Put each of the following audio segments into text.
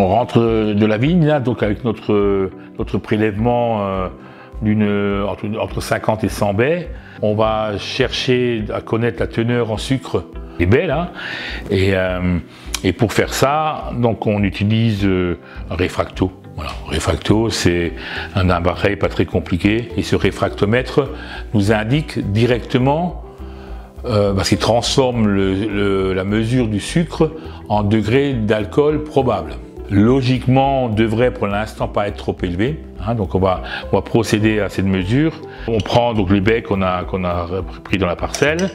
On rentre de la vigne, là, donc avec notre prélèvement entre 50 et 100 baies. On va chercher à connaître la teneur en sucre des baies, là. Et pour faire ça, donc on utilise un réfracto. Voilà. Réfracto, c'est un appareil pas très compliqué. Et ce réfractomètre nous indique directement, parce qu'il transforme la mesure du sucre en degré d'alcool probable. Logiquement, on devrait pour l'instant pas être trop élevé, hein, donc on va procéder à cette mesure. On prend donc les baies qu'on a pris dans la parcelle,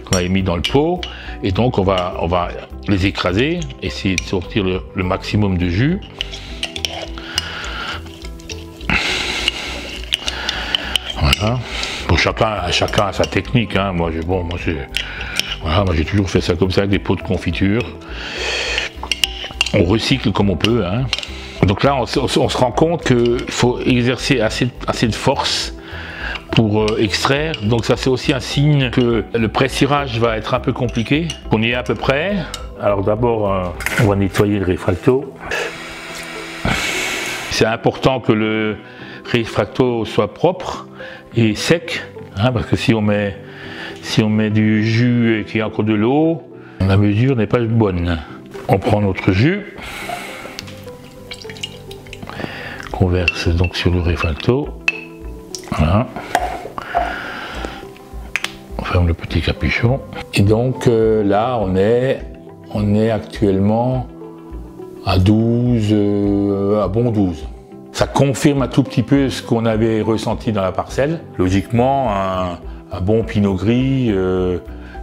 qu'on a mis dans le pot, et donc on va les écraser, essayer de sortir le maximum de jus. Voilà. Bon, chacun a sa technique, hein. Moi j'ai toujours fait ça comme ça avec des pots de confiture. On recycle comme on peut, hein. Donc là, on se rend compte qu'il faut exercer assez de force pour extraire. Donc ça, c'est aussi un signe que le pressirage va être un peu compliqué. On y est à peu près. Alors d'abord, on va nettoyer le réfracto. C'est important que le réfracto soit propre et sec, hein, parce que si on met du jus et qu'il y a encore de l'eau, la mesure n'est pas bonne. On prend notre jus, qu'on verse donc sur le réfracto. Voilà. On ferme le petit capuchon. Et donc là, on est actuellement à 12, à bon 12. Ça confirme un tout petit peu ce qu'on avait ressenti dans la parcelle. Logiquement, un bon pinot gris,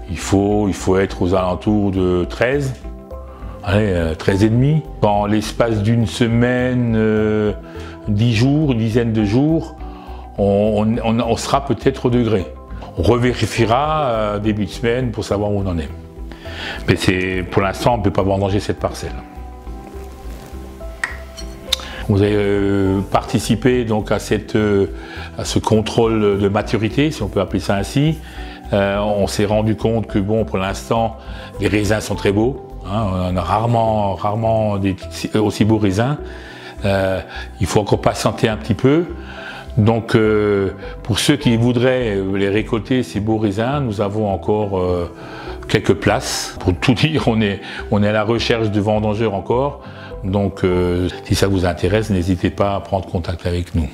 il faut être aux alentours de 13. Allez, 13,5. Dans l'espace d'une semaine, 10 jours, une dizaine de jours, on sera peut-être au degré. On revérifiera début de semaine pour savoir où on en est. Mais pour l'instant, on ne peut pas vendanger cette parcelle. Vous avez participé donc à ce contrôle de maturité, si on peut appeler ça ainsi. On s'est rendu compte que bon, pour l'instant, les raisins sont très beaux. Hein, on a rarement des aussi beaux raisins. Il faut encore patienter un petit peu. Donc, pour ceux qui voudraient les récolter, ces beaux raisins, nous avons encore quelques places. Pour tout dire, on est à la recherche de vendangeurs encore. Donc, si ça vous intéresse, n'hésitez pas à prendre contact avec nous.